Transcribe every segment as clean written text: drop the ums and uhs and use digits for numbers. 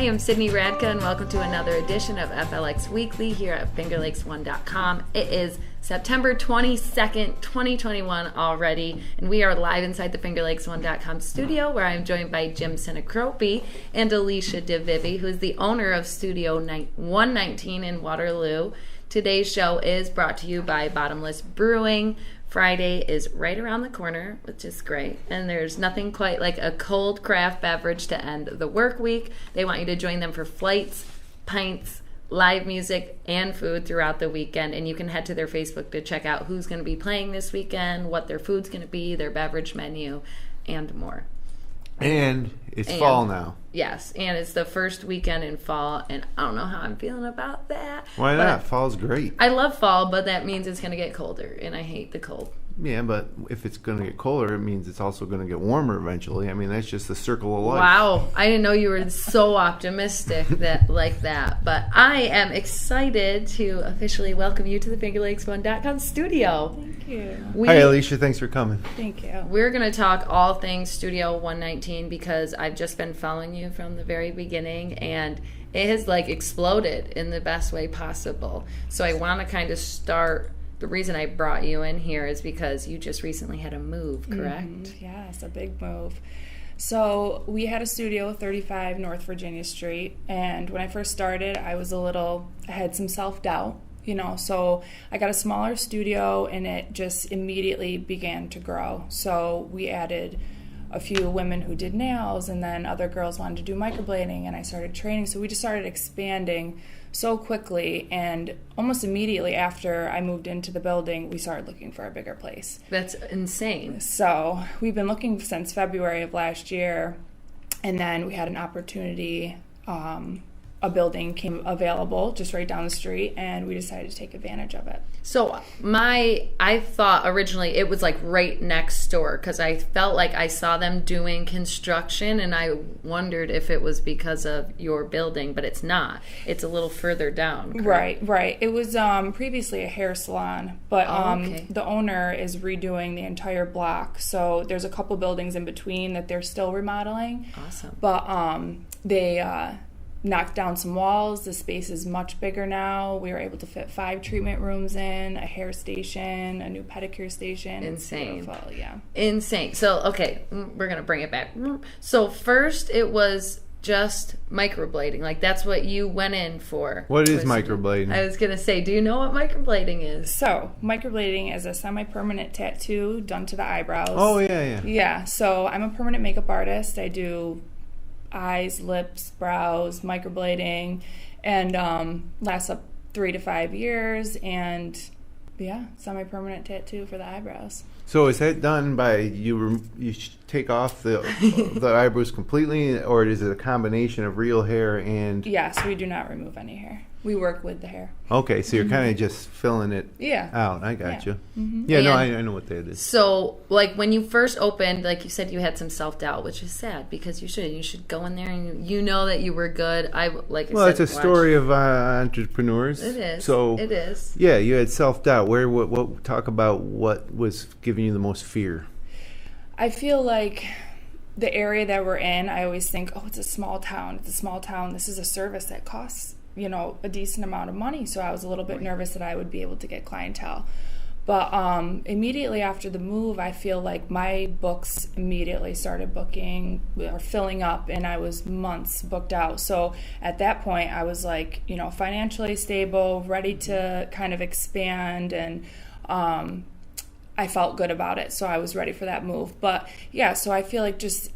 I am Sydney Radka, and welcome to another edition of FLX Weekly here at FingerLakes1.com. It is September 22nd, 2021 already, and we are live inside the FingerLakes1.com studio, where I am joined by Jim Sinicropi and Alicia DeVivi, who is the owner of Studio 119 in Waterloo. Today's show is brought to you by Bottomless Brewing. Friday is right around the corner, which is great. And there's nothing quite like a cold craft beverage to end the work week. They want you to join them for flights, pints, live music, and food throughout the weekend. And you can head to their Facebook to check out who's going to be playing this weekend, what their food's going to be, their beverage menu, and more. And it's fall now. Yes, and it's the first weekend in fall, and I don't know how I'm feeling about that. Why not? Fall's great. I love fall, but that means it's going to get colder, and I hate the cold. Yeah, but if it's going to get colder, it means it's also going to get warmer eventually. I mean, that's just the circle of life. Wow, I didn't know you were so optimistic like that. But I am excited to officially welcome you to the FingerLakes1.com studio. Thank you. Hi, Alicia. Thanks for coming. Thank you. We're going to talk all things Studio 119 because I've just been following you from the very beginning, and it has exploded in the best way possible. So I want to kind of start. The reason I brought you in here is because you just recently had a move, correct? Yes, a big move. So we had a studio, 35 North Virginia Street, and when I first started, I had some self-doubt, so I got a smaller studio, and it just immediately began to grow. So we added a few women who did nails, and then other girls wanted to do microblading, and I started training. So we just started expanding so quickly, and almost immediately after I moved into the building, we started looking for a bigger place. That's insane. So we've been looking since February of last year, and then we had an opportunity. A building came available just right down the street, and we decided to take advantage of it. So I thought originally it was right next door because I felt like I saw them doing construction, and I wondered if it was because of your building, but it's not. It's a little further down. Correct? Right. It was previously a hair salon, but the owner is redoing the entire block. So there's a couple buildings in between that they're still remodeling. Awesome. But they knocked down some walls. The space is much bigger now. We were able to fit 5 treatment rooms in, a hair station, a new pedicure station. Insane. It's beautiful, yeah. Insane. So, okay, we're going to bring it back. So first it was just microblading. That's what you went in for. What is microblading? I was going to say, do you know what microblading is? So, microblading is a semi-permanent tattoo done to the eyebrows. Oh, yeah. Yeah, so I'm a permanent makeup artist. I do eyes, lips, brows, microblading, and lasts up 3 to 5 years, and semi-permanent tattoo for the eyebrows. So is that done by you take off the eyebrows completely, or is it a combination of real hair and... Yes, we do not remove any hair. We work with the hair. Okay, so you're kind of just filling it out. I got you. Mm-hmm. Yeah, no, I know what that is. So, when you first opened, you said you had some self-doubt, which is sad because you should go in there and you know that you were good. It's a story of entrepreneurs. It is. So it is. Yeah, you had self-doubt. What talk about what was giving you the most fear? I feel like the area that we're in, I always think, it's a small town. It's a small town. This is a service that costs a decent amount of money, so I was a little bit nervous that I would be able to get clientele. But immediately after the move, I feel like my books immediately started booking or filling up, and I was months booked out. So at that point, I was financially stable, ready to kind of expand, and I felt good about it, so I was ready for that move. But so I feel like just,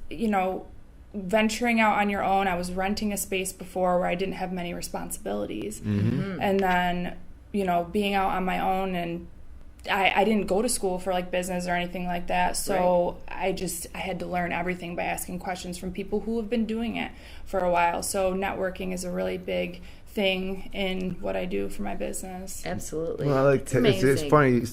venturing out on your own. I was renting a space before where I didn't have many responsibilities. Mm-hmm. And then, being out on my own, and I didn't go to school for business or anything like that. So right. I had to learn everything by asking questions from people who have been doing it for a while. So networking is a really big thing in what I do for my business. Absolutely. Well, it's funny,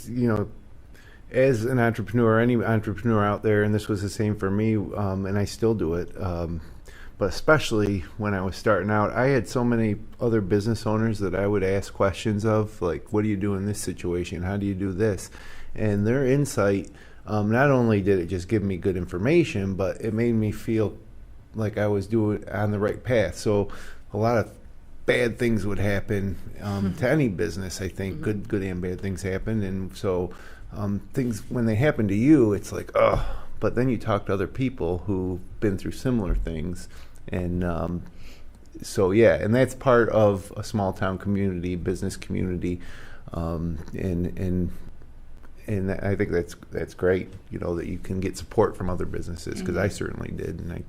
as an entrepreneur, any entrepreneur out there, and this was the same for me, and I still do it, but especially when I was starting out, I had so many other business owners that I would ask questions of, what do you do in this situation? How do you do this? And their insight, not only did it just give me good information, but it made me feel like I was doing on the right path. So a lot of bad things would happen to any business. I think good and bad things happen, and so things when they happen to you, it's like but then you talk to other people who've been through similar things, and so yeah, and that's part of a small town community, business community, and I think that's great, that you can get support from other businesses, because I certainly did, and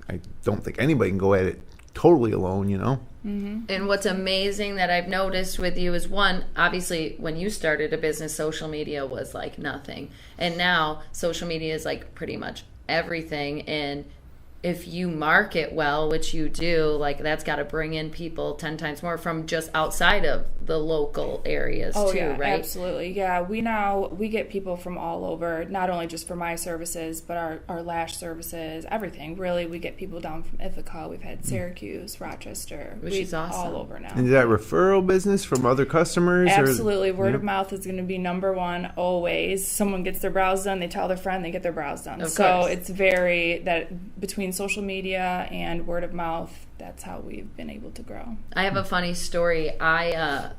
I don't think anybody can go at it totally alone, And what's amazing that I've noticed with you is, one, obviously when you started a business, social media was like nothing, and now social media is like pretty much everything. And if you market well, which you do, like that's got to bring in people 10 times more from just outside of the local areas too, yeah, right? Absolutely. Yeah, we get people from all over, not only just for my services, but our lash services, everything. Really, we get people down from Ithaca. We've had Syracuse, Rochester. Which is awesome. All over now. And is that referral business from other customers? Absolutely. Word of mouth is going to be number one always. Someone gets their brows done, they tell their friend, they get their brows done. Of so course. it's very, that between social media and word of mouth, that's how we've been able to grow. I have a funny story. I,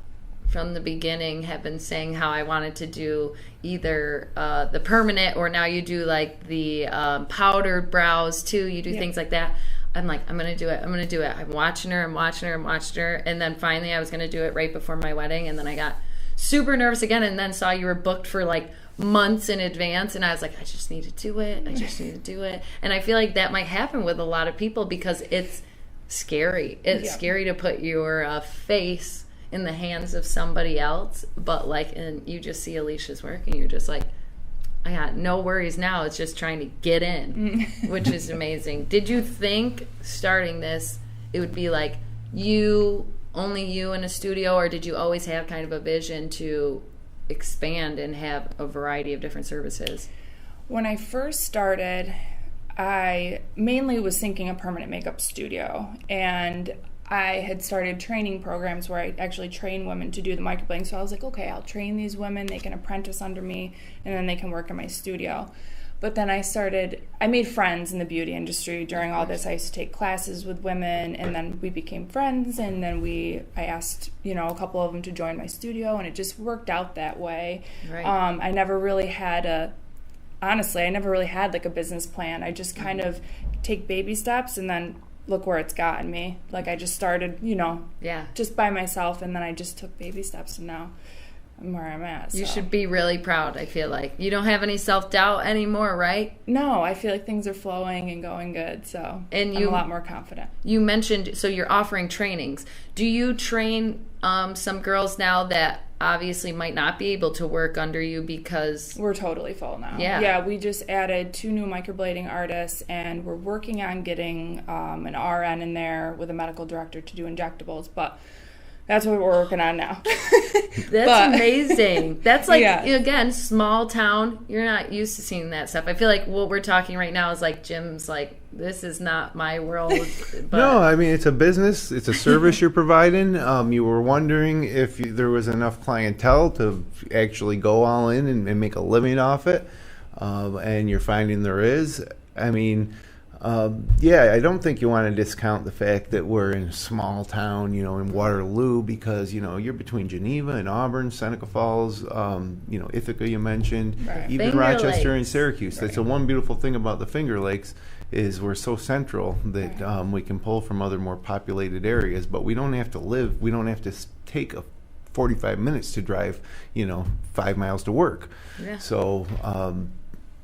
from the beginning, have been saying how I wanted to do either the permanent, or now you do like the powdered brows too. You do things like that. I'm like, I'm going to do it. I'm watching her. And then finally I was going to do it right before my wedding. And then I got super nervous again, and then saw you were booked for like months in advance, and I was like, I just need to do it. And I feel like that might happen with a lot of people, because it's scary. It's scary to put your face in the hands of somebody else, but like, and you just see Alicia's work and you're just like, I got no worries now. It's just trying to get in, which is amazing. Did you think starting this it would be like only you in a studio, or did you always have kind of a vision to expand and have a variety of different services? When I first started, I mainly was thinking a permanent makeup studio, and I had started training programs where I actually train women to do the microblading. So I was like, okay, I'll train these women, they can apprentice under me, and then they can work in my studio. But then I made friends in the beauty industry during all this. I used to take classes with women, and then we became friends, and then I asked, a couple of them to join my studio, and it just worked out that way. Right. I never really had like a business plan. I just kind of take baby steps, and then look where it's gotten me. Like I just started, just by myself, and then I just took baby steps, and now I'm where I'm at. So. You should be really proud, I feel like. You don't have any self-doubt anymore, right? No, I feel like things are flowing and going good, so I'm a lot more confident. You mentioned, so you're offering trainings. Do you train some girls now that obviously might not be able to work under you because... We're totally full now. Yeah, we just added 2 new microblading artists, and we're working on getting an RN in there with a medical director to do injectables, but that's what we're working on now. That's amazing. That's like, again, small town. You're not used to seeing that stuff. I feel like what we're talking right now is like Jim's like, this is not my world. But no, I mean, it's a business. It's a service you're providing. You were wondering if there was enough clientele to actually go all in and make a living off it. And you're finding there is. I mean... I don't think you want to discount the fact that we're in a small town, in Waterloo, because, you're between Geneva and Auburn, Seneca Falls, Ithaca you mentioned, even Finger Rochester Lakes. and Syracuse. That's the one beautiful thing about the Finger Lakes is we're so central that we can pull from other more populated areas, but we don't have to take 45 minutes to drive, 5 miles to work. Yeah.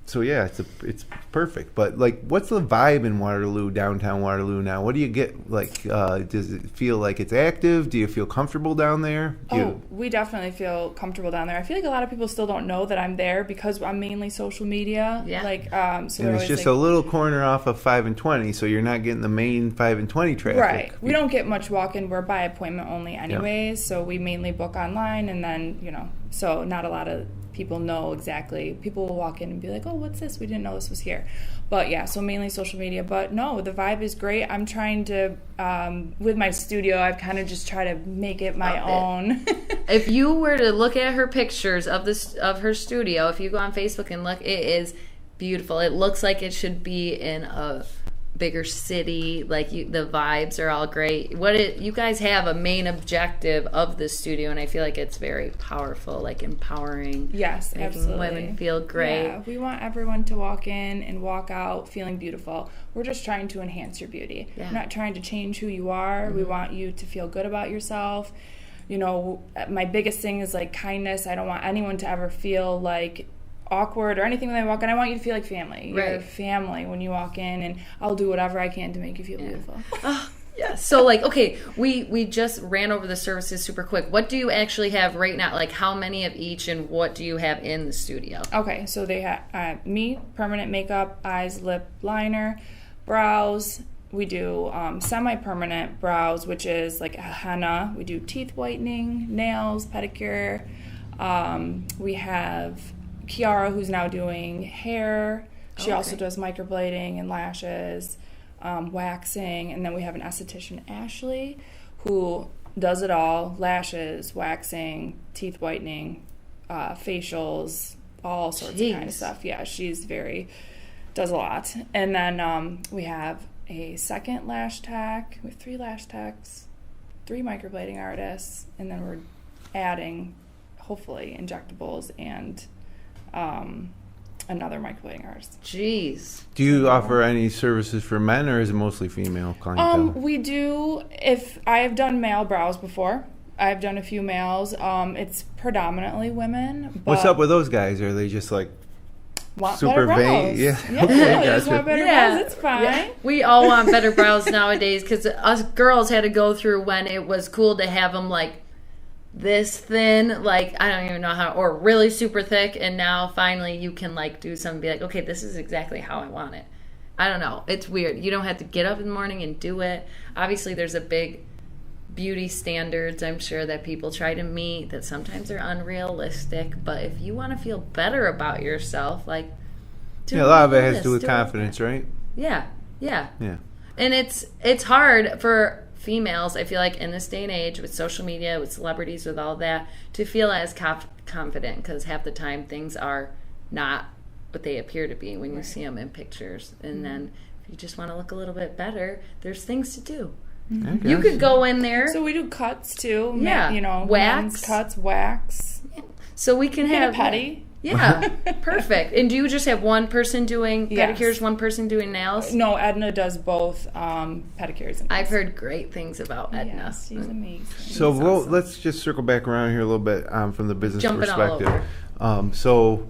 So yeah, it's perfect. But like, what's the vibe in Waterloo, downtown Waterloo now? What do you get? Like, does it feel like it's active? Do you feel comfortable down there? We definitely feel comfortable down there. I feel like a lot of people still don't know that I'm there because I'm mainly social media. Yeah. And it's just a little corner off of 5 and 20, so you're not getting the main 5 and 20 traffic. Right. We don't get much walk-in. We're by appointment only anyways, so we mainly book online, and then, so not a lot of people know exactly. People will walk in and be like, oh, what's this? We didn't know this was here. But yeah, so mainly social media. But no, the vibe is great. I'm trying to, with my studio, I've kind of just tried to make it my own. If you were to look at her pictures of her studio, if you go on Facebook and look, it is beautiful. It looks like it should be in a bigger city, like the vibes are all great. You guys have a main objective of the studio, and I feel like it's very powerful, like empowering. Yes, making absolutely. Women feel great. Yeah, we want everyone to walk in and walk out feeling beautiful. We're just trying to enhance your beauty. Yeah. We're not trying to change who you are. We want you to feel good about yourself. You know, my biggest thing is like kindness. I don't want anyone to ever feel like awkward or anything when they walk in. I want you to feel like family. You're family when you walk in, and I'll do whatever I can to make you feel beautiful. Yeah. So, like, okay, we just ran over the services super quick. What do you actually have right now? Like, how many of each, and what do you have in the studio? Okay, so they have me, permanent makeup, eyes, lip liner, brows. We do semi-permanent brows, which is like a henna. We do teeth whitening, nails, pedicure. We have Kiara, who's now doing hair. She also does microblading and lashes, waxing. And then we have an esthetician, Ashley, who does it all: lashes, waxing, teeth whitening, facials, all sorts of kind of stuff. Yeah, does a lot. And then we have a second lash tech. We have 3 lash techs, 3 microblading artists, and then we're adding, hopefully, injectables and another microblading artist. Jeez. Do you offer any services for men, or is it mostly female clientele? We do. If I have done male brows before, I've done a few males. It's predominantly women. But What's up with those guys? Are they just like want super better vain? brows? Yeah. Okay, Okay, they just want better brows. It's fine. Yeah. We all want better brows nowadays, because us girls had to go through when it was cool to have them like this thin, like I don't even know how, or really super thick, and now finally you can like do something and be like, okay, this is exactly how I want it. I don't know. It's weird. You don't have to get up in the morning and do it. Obviously, there's a big beauty standards, I'm sure, that people try to meet that sometimes are unrealistic. But if you want to feel better about yourself, like, a lot of it has to do with confidence, right? Yeah. And it's hard for females, I feel like, in this day and age, with social media, with celebrities, with all that, to feel as confident, because half the time things are not what they appear to be when you see them in pictures. And then if you just want to look a little bit better, there's things to do. You could go in there. So we do cuts too. Yeah. Wax. Cuts, wax. So we can have a petty. Yeah, perfect. And do you just have one person doing pedicures, one person doing nails? No, Edna does both pedicures and nails. I've heard great things about Edna. Yes, she's amazing. So let's just circle back around here a little bit from the business perspective. So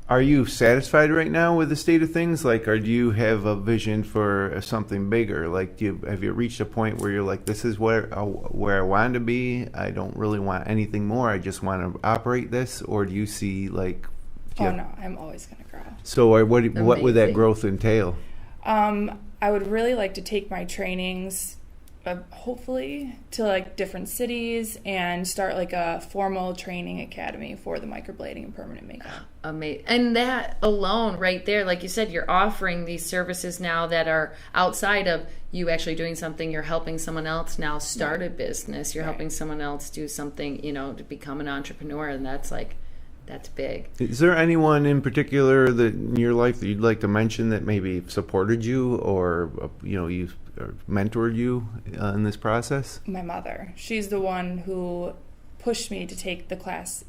are you satisfied right now with the state of things? Like, or do you have a vision for something bigger? Like, have you reached a point where you're like, this is where I want to be? I don't really want anything more. I just want to operate this. Or do you see like? No, I'm always going to grow. So, what would that growth entail? I would really like to take my trainings, hopefully, to like different cities and start like a formal training academy for the microblading and permanent makeup. Amazing. And that alone right there, like you said, you're offering these services now that are outside of you actually doing something. You're helping someone else now start a business. You're helping someone else do something, to become an entrepreneur. And that's big. Is there anyone in particular that in your life that you'd like to mention that maybe supported you or, you mentored you in this process? My mother. She's the one who pushed me to take the class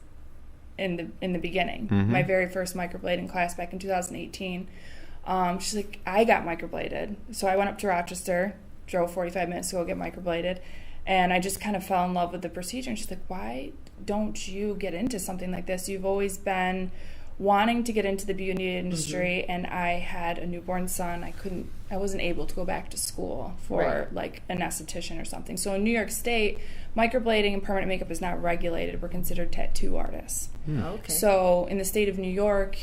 in the beginning. Mm-hmm. My very first microblading class back in 2018. She's like, I got microbladed. So I went up to Rochester, drove 45 minutes to go get microbladed, and I just kind of fell in love with the procedure. And she's like, why don't you get into something like this? You've always been wanting to get into the beauty industry, and I had a newborn son. I wasn't able to go back to school for like an esthetician or something. So in New York State, microblading and permanent makeup is not regulated. We're considered tattoo artists. Okay. So in the state of New York,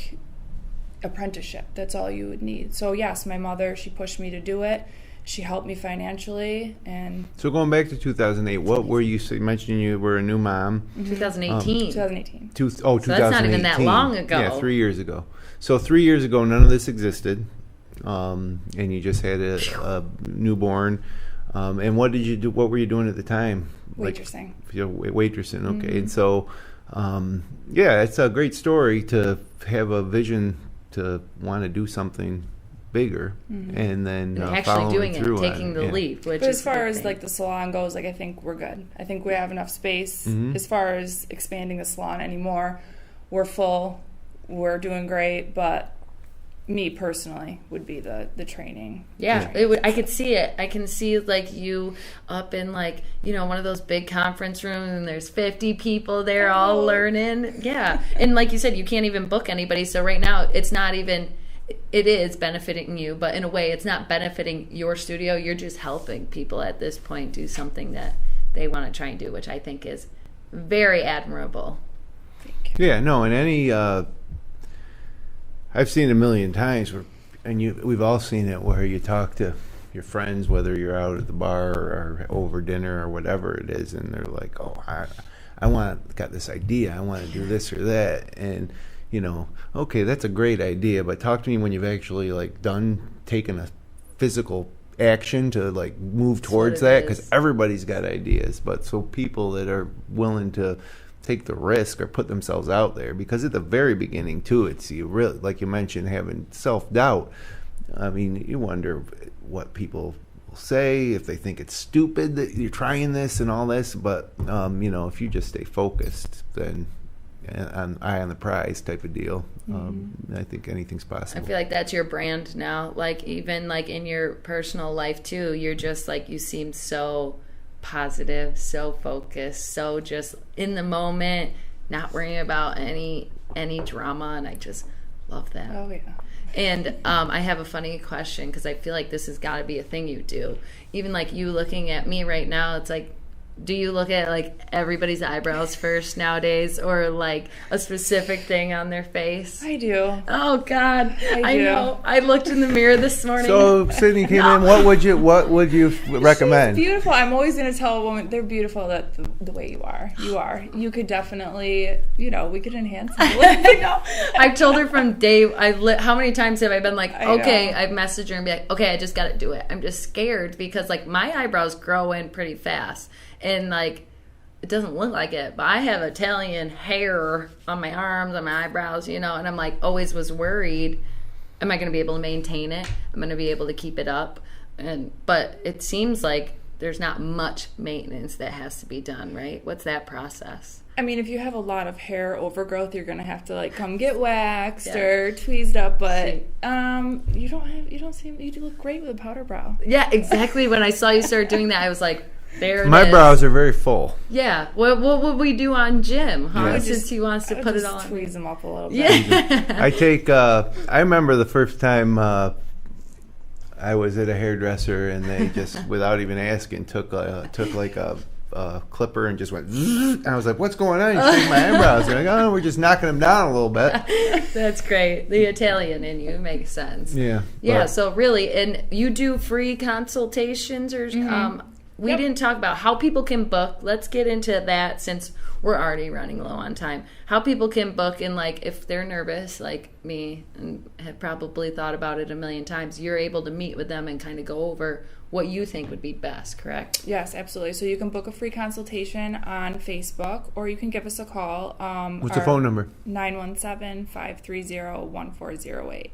apprenticeship, that's all you would need. So yes, my mother, she pushed me to do it. She helped me financially. And so going back to 2008, what were you mentioning? You were a new mom. 2018. 2018. So 2018. That's not even that long ago. Yeah, 3 years ago. So 3 years ago, none of this existed, and you just had a newborn. And what did you do? What were you doing at the time? Waitressing. Waitressing. Okay. Mm-hmm. And so, it's a great story to have a vision to want to do something bigger, and then actually following doing it, through taking the leap. Which But is as far as thing. like the salon goes, like I think we're good. I think we have enough space. As far as expanding the salon anymore, we're full. We're doing great, but me personally would be the training. Yeah, it would. I could see it. I can see like you up in like, you know, one of those big conference rooms, and there's 50 people there all learning. Yeah, and like you said, you can't even book anybody. So right now, it's not even. It is benefiting you, but in a way, it's not benefiting your studio. You're just helping people at this point do something that they want to try and do, which I think is very admirable. Yeah, no, and any I've seen it a million times, we've all seen it, where you talk to your friends, whether you're out at the bar or over dinner or whatever it is, and they're like, "Oh, got this idea. I want to do this or that," and you know, okay, that's a great idea, but talk to me when you've actually like taken a physical action to like move towards that, because everybody's got ideas, but so people that are willing to take the risk or put themselves out there, because at the very beginning too, it's you really, like you mentioned, having self-doubt. I mean, you wonder what people will say, if they think it's stupid that you're trying this and all this, but you know, if you just stay focused, then eye on the prize type of deal, I think anything's possible. I feel like that's your brand now, like even like in your personal life too, you're just like, you seem so positive, so focused, so just in the moment, not worrying about any drama, and I just love that. Oh yeah. And I have a funny question, because I feel like this has got to be a thing you do. Even like you looking at me right now, it's like, do you look at like everybody's eyebrows first nowadays, or like a specific thing on their face? I do. Oh God, I do. know. I looked in the mirror this morning. So Sydney came in. What would you recommend? She's beautiful. I'm always going to tell a woman they're beautiful the way you are. You could definitely, you know, we could enhance them. I know. I've told her from day. How many times have I been like, okay? I've messaged her and be like, okay, I just got to do it. I'm just scared because like my eyebrows grow in pretty fast. And, like, it doesn't look like it, but I have Italian hair on my arms, on my eyebrows, you know, and I'm, like, always was worried, am I going to be able to maintain it? I'm going to be able to keep it up? But it seems like there's not much maintenance that has to be done, right? What's that process? I mean, if you have a lot of hair overgrowth, you're going to have to, like, come get waxed or tweezed up, but you look great with a powder brow. Yeah, exactly. When I saw you start doing that, I was like, there it is. My brows are very full. Yeah. What would we do on Jim, huh? Yeah. Since he wants to put it on. Tweeze them up a little bit. Yeah. I remember the first time I was at a hairdresser, and they just, without even asking, took like a clipper and just went zzz, and I was like, what's going on? You shaved my eyebrows. They're like, oh, we're just knocking them down a little bit. That's great. The Italian in you makes sense. Yeah. So really, and you do free consultations, or we didn't talk about how people can book. Let's get into that, since we're already running low on time. How people can book, and like if they're nervous like me and have probably thought about it a million times, you're able to meet with them and kind of go over what you think would be best, correct? Yes, absolutely. So you can book a free consultation on Facebook, or you can give us a call. What's the phone number? 917-530-1408.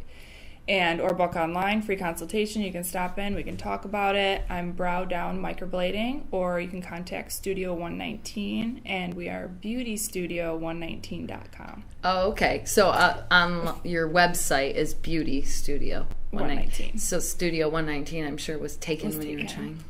Or book online, free consultation. You can stop in, we can talk about it. I'm Brow Down Microblading, or you can contact Studio 119, and we are beautystudio119.com. Oh, okay. So on your website is Beauty Studio 119. So Studio 119, I'm sure, was taken when you were trying.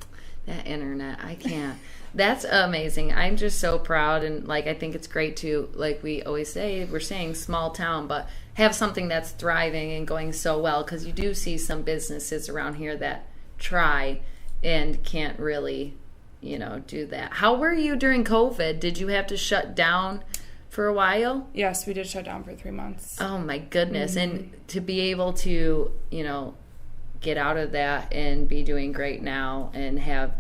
That internet, I can't. That's amazing. I'm just so proud, and like I think it's great to, like we always say, we're saying small town, but have something that's thriving and going so well, because you do see some businesses around here that try and can't really, you know, do that. How were you during COVID? Did you have to shut down for a while? Yes, we did shut down for 3 months. Oh my goodness. And to be able to, you know, get out of that and be doing great now and have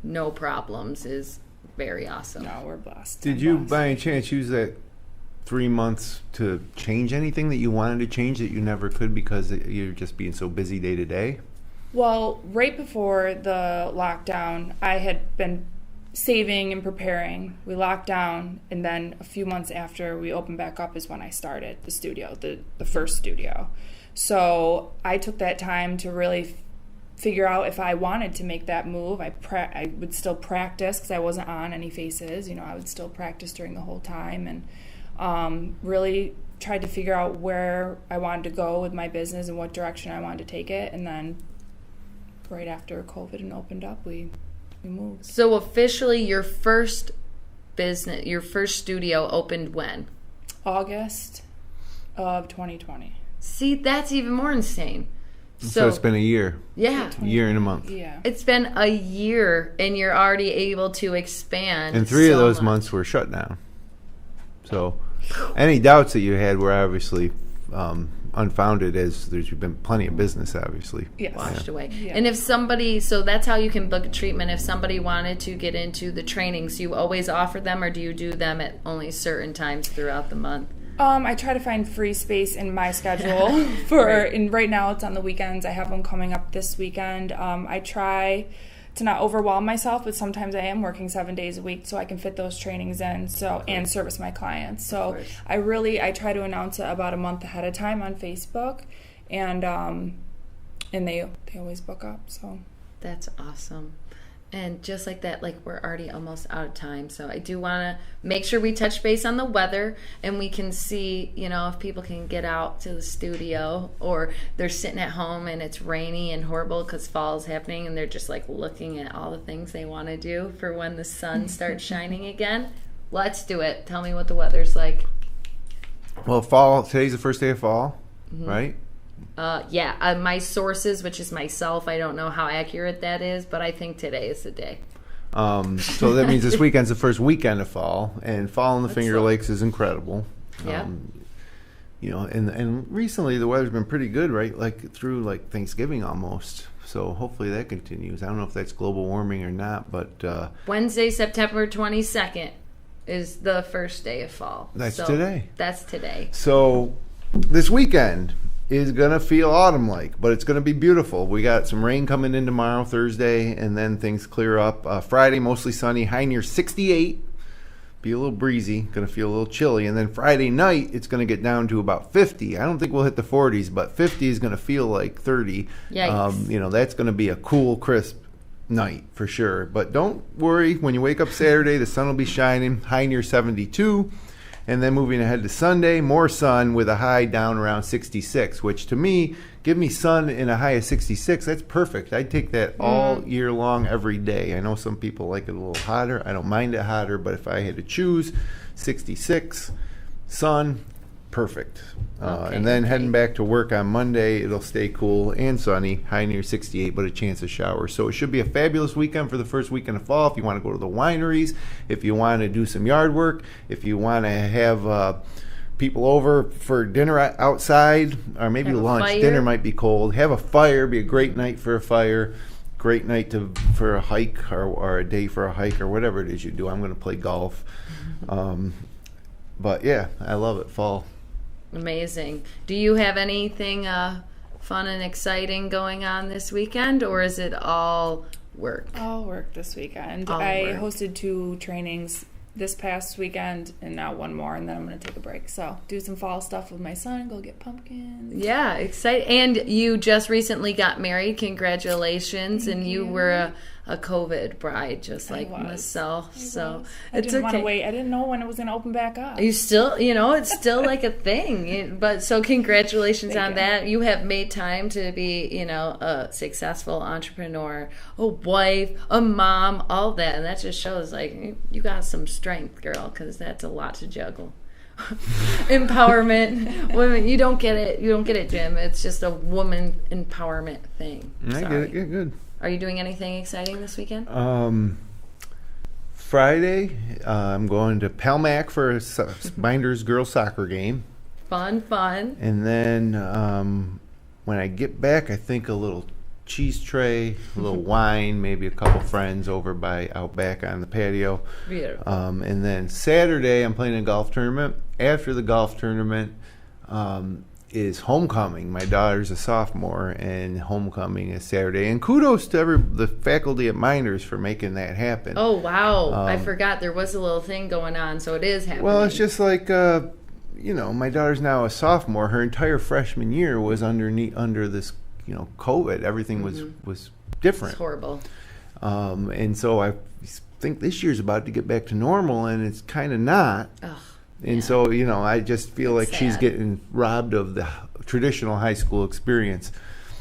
no problems is very awesome. No, we're blessed. Did you by any chance use that 3 months to change anything that you wanted to change that you never could because you're just being so busy day to day? Well, right before the lockdown, I had been saving and preparing. We locked down, and then a few months after we opened back up is when I started the studio, the first studio. So I took that time to really figure out if I wanted to make that move. I would still practice because I wasn't on any faces. I would still practice during the whole time, and really tried to figure out where I wanted to go with my business and what direction I wanted to take it. And then right after COVID and opened up, we moved. So officially your first studio opened when? August of 2020. See, that's even more insane. So it's been a year. Yeah. A year and a month. Yeah. It's been a year, and you're already able to expand. And 3 of those months were shut down. So any doubts that you had were obviously unfounded, as there's been plenty of business, obviously. Yes. Washed away. Yeah. And if somebody, so that's how you can book a treatment. If somebody wanted to get into the trainings, you always offer them, or do you do them at only certain times throughout the month? I try to find free space in my schedule and right now it's on the weekends. I have them coming up this weekend. I try to not overwhelm myself, but sometimes I am working 7 days a week so I can fit those trainings in and service my clients. So I try to announce it about a month ahead of time on Facebook, and they always book up. So that's awesome. And just like that, like, we're already almost out of time. So I do want to make sure we touch base on the weather, and we can see, if people can get out to the studio, or they're sitting at home and it's rainy and horrible because fall is happening, and they're just like looking at all the things they want to do for when the sun starts shining again. Let's do it. Tell me what the weather's like. Well, fall, today's the first day of fall, right? My sources, which is myself, I don't know how accurate that is, but I think today is the day. So that means this weekend's the first weekend of fall, and fall in the Finger Lakes is incredible. Yeah. And recently the weather's been pretty good, right? Like through like Thanksgiving almost. So hopefully that continues. I don't know if that's global warming or not, but Wednesday, September 22nd is the first day of fall. That's today. That's today. So this weekend is going to feel autumn-like, but it's going to be beautiful. We got some rain coming in tomorrow, Thursday, and then things clear up. Friday, mostly sunny, high near 68. Be a little breezy, going to feel a little chilly. And then Friday night, it's going to get down to about 50. I don't think we'll hit the 40s, but 50 is going to feel like 30. Yikes. That's going to be a cool, crisp night for sure. But don't worry, when you wake up Saturday, the sun will be shining, high near 72. And then moving ahead to Sunday, more sun with a high down around 66, which to me, give me sun in a high of 66. That's perfect. I'd take that all year long, every day. I know some people like it a little hotter. I don't mind it hotter, but if I had to choose, 66, sun, perfect. And then heading back to work on Monday, it'll stay cool and sunny, high near 68, but a chance of showers. So it should be a fabulous weekend for the first weekend of fall. If you want to go to the wineries, if you want to do some yard work, if you want to have people over for dinner outside, or maybe lunch. Dinner might be cold. Have a fire. Be a great night for a fire. Great night for a hike, or a day for a hike, or whatever it is you do. I'm going to play golf. But yeah, I love it. Fall. Amazing. Do you have anything fun and exciting going on this weekend, or is it all work? All work this weekend. I hosted 2 trainings this past weekend, and now one more, and then I'm going to take a break. So do some fall stuff with my son, go get pumpkins. Yeah, exciting. And you just recently got married. Congratulations. Thank and you were a COVID bride, just like myself. So I didn't want to wait. I didn't know when it was going to open back up. You still, it's still like a thing. But so congratulations on that. You have made time to be, a successful entrepreneur, a wife, a mom, all that. And that just shows like you got some strength, girl, because that's a lot to juggle. Empowerment, women. You don't get it, Jim. It's just a woman empowerment thing. I get it. Yeah, good. Are you doing anything exciting this weekend? Friday, I'm going to Palmac for a Binders girls soccer game. Fun. And then when I get back, I think a little cheese tray, a little wine, maybe a couple friends over out back on the patio. Beautiful. And then Saturday, I'm playing a golf tournament. After the golf tournament is homecoming. My daughter's a sophomore, and homecoming is Saturday. And kudos to the faculty at Minders for making that happen. Oh, wow. I forgot there was a little thing going on, so it is happening. Well, it's just like, my daughter's now a sophomore. Her entire freshman year was under this, COVID. Everything was different. It's horrible. And so I think this year's about to get back to normal, and it's kind of not. Ugh, and so, I just feel like she's sad. getting robbed of the traditional high school experience.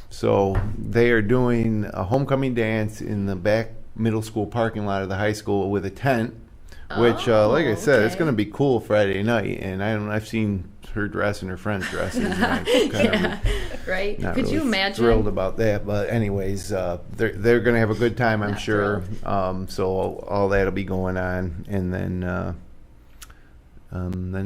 So they are doing a homecoming dance in the back middle school parking lot of the high school with a tent, which, like I said, it's going to be cool Friday night. And I've seen her dress and her friend's dresses. And I'm Yeah, right? not Could really you imagine? thrilled about that, but anyways, they're going to have a good time, I'm Not sure. So all that'll be going on, and then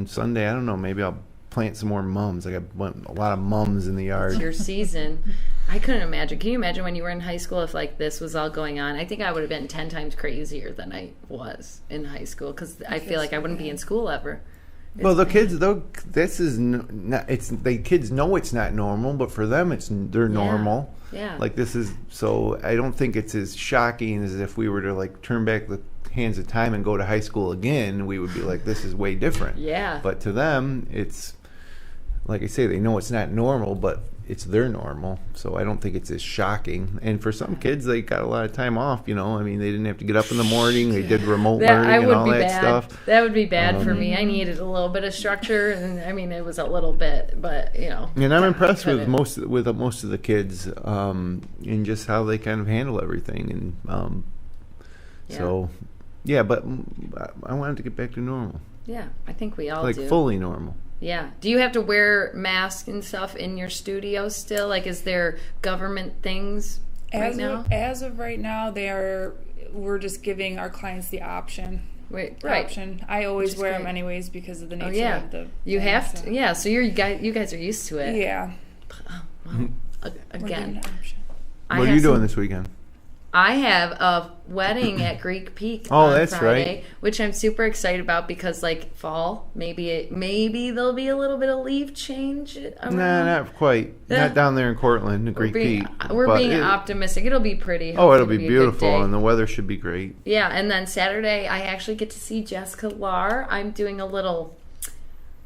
Sunday, I don't know, maybe I'll plant some more mums. I got a lot of mums in the yard. It's your season. I couldn't imagine. Can you imagine when you were in high school if like this was all going on? I think I would have been 10 times crazier than I was in high school because I feel like I wouldn't be in school ever. Well, the kids, though, this is not. The kids know it's not normal, but for them, they're normal. Yeah. Like this is so. I don't think it's as shocking as if we were to like turn back the hands of time and go to high school again. We would be like, this is way different. Yeah. But to them, it's like I say, they know it's not normal, but it's their normal. So I don't think it's as shocking. And for some kids, they got a lot of time off. I mean, they didn't have to get up in the morning. They did remote learning and all that stuff. That would be bad for me. I needed a little bit of structure, and I mean, it was a little bit, but And I'm impressed with most of the kids in just how they kind of handle everything. And so, yeah. But I wanted to get back to normal. Yeah, I think we all like do. Fully normal. Yeah. Do you have to wear masks and stuff in your studio still? Like, is there government things right now? As of right now, we're just giving our clients the option. Right. Option. I always wear them great. anyways because of the nature of the. You thing, have so. to. Yeah. So you guys are used to it. Yeah. Oh, wow. We're giving Again, an option. What are you doing this weekend? I have a wedding at Greek Peak Oh, on that's Friday, right. which I'm super excited about because, like, fall, maybe there'll be a little bit of leaf change around. Nah, not quite. Yeah. Not down there in Cortland, the Greek Peak. We're being optimistic. It'll be pretty. Oh, it'll Hopefully be a good beautiful, day. and the weather should be great. Yeah, and then Saturday, I actually get to see Jessica Lar. I'm doing a little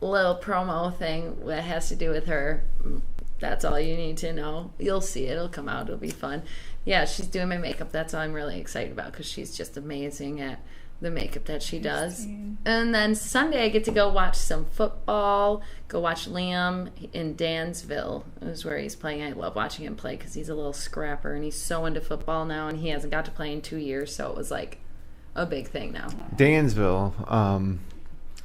promo thing that has to do with her. That's all you need to know. You'll see it. It'll come out. It'll be fun. Yeah, she's doing my makeup. That's all I'm really excited about because she's just amazing at the makeup that she does. And then Sunday, I get to go watch some football, go watch Liam in Dansville. Is where he's playing. I love watching him play because he's a little scrapper and he's so into football now, and he hasn't got to play in 2 years, so it was like a big thing now. Dansville.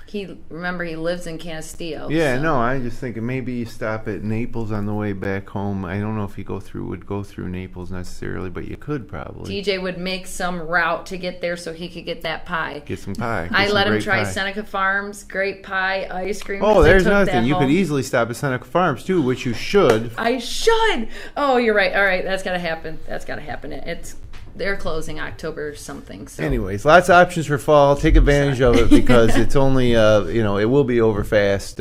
He lives in Castillo. Yeah, so. no, I just think maybe you stop at Naples on the way back home. I don't know if you would go through Naples necessarily, but you could probably. DJ would make some route to get there so he could get that pie. Get some pie. I let him try pie. Seneca Farms, great pie, ice cream. Oh, there's another another thing. You could easily stop at Seneca Farms too, which you should. I should. Oh, you're right. All right, that's got to happen. They're closing October something. So. Anyways, lots of options for fall. Take advantage of it because it's only, it will be over fast.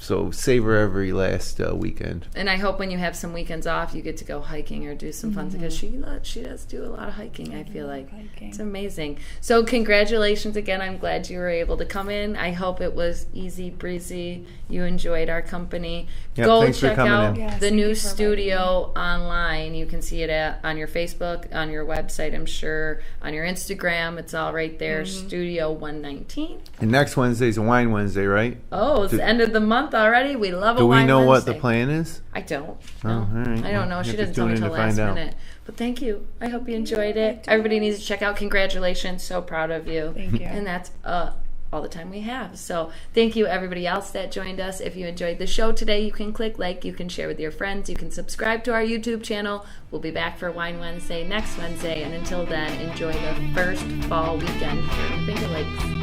So savor every last weekend. And I hope when you have some weekends off, you get to go hiking or do some fun because she does do a lot of hiking. I feel like it's amazing. So congratulations again. I'm glad you were able to come in. I hope it was easy breezy. You enjoyed our company. Yep, go check out Yes, the new studio online. You can see it on your Facebook, on your website, I'm sure, on your Instagram. It's all right there. Studio 119. And next Wednesday's a Wine Wednesday, right? Oh, it's the end of the month already. We love a Do we Wine know Wednesday. what the plan is? I don't. Oh, No. all right. I don't know. Well, She you have doesn't to tell me tune in till to last find out. minute. But thank you. I hope you enjoyed it. Everybody needs to check out. Congratulations. So proud of you. Thank you. And that's all the time we have. So thank you everybody else that joined us. If you enjoyed the show today, you can click like, you can share with your friends, you can subscribe to our YouTube channel. We'll be back for Wine Wednesday next Wednesday. And until then, enjoy the first fall weekend here in Finger Lakes.